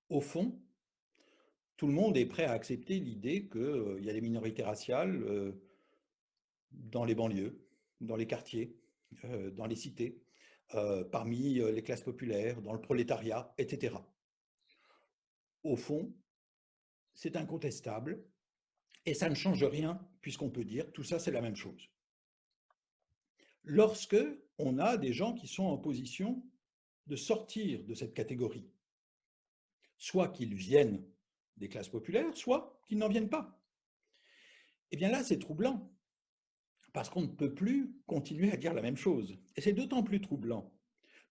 Au fond, tout le monde est prêt à accepter l'idée qu'il y a des minorités raciales dans les banlieues, dans les quartiers, dans les cités, parmi les classes populaires, dans le prolétariat, etc. Au fond, c'est incontestable et ça ne change rien puisqu'on peut dire tout ça c'est la même chose. Lorsque on a des gens qui sont en position de sortir de cette catégorie, soit qu'ils viennent des classes populaires, soit qu'ils n'en viennent pas, eh bien là c'est troublant parce qu'on ne peut plus continuer à dire la même chose. Et c'est d'autant plus troublant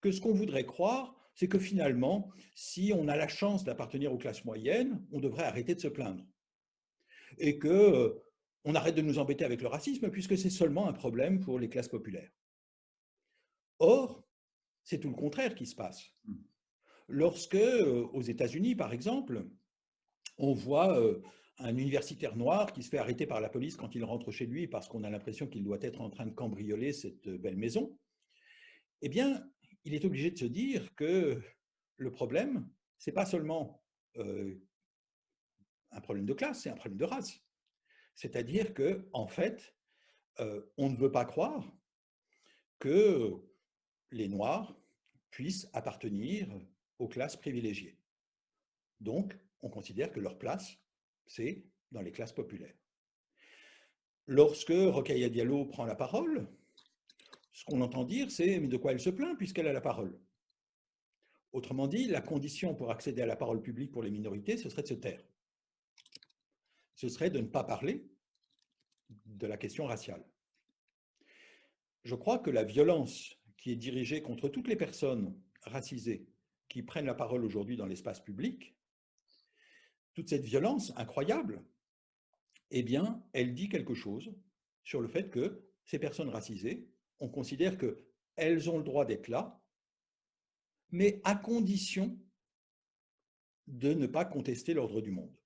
que ce qu'on voudrait croire, c'est que finalement, si on a la chance d'appartenir aux classes moyennes, on devrait arrêter de se plaindre. Et que on arrête de nous embêter avec le racisme puisque c'est seulement un problème pour les classes populaires. Or, c'est tout le contraire qui se passe. Lorsque, aux États-Unis par exemple, on voit un universitaire noir qui se fait arrêter par la police quand il rentre chez lui parce qu'on a l'impression qu'il doit être en train de cambrioler cette belle maison, eh bien, il est obligé de se dire que le problème, ce n'est pas seulement un problème de classe, c'est un problème de race. C'est-à-dire que, en fait, on ne veut pas croire que les Noirs puissent appartenir aux classes privilégiées. Donc, on considère que leur place, c'est dans les classes populaires. Lorsque Rokhaya Diallo prend la parole, ce qu'on entend dire, c'est mais de quoi elle se plaint puisqu'elle a la parole. Autrement dit, la condition pour accéder à la parole publique pour les minorités, ce serait de se taire. Ce serait de ne pas parler de la question raciale. Je crois que la violence qui est dirigée contre toutes les personnes racisées qui prennent la parole aujourd'hui dans l'espace public, toute cette violence incroyable, eh bien, elle dit quelque chose sur le fait que ces personnes racisées, on considère qu'elles ont le droit d'être là, mais à condition de ne pas contester l'ordre du monde.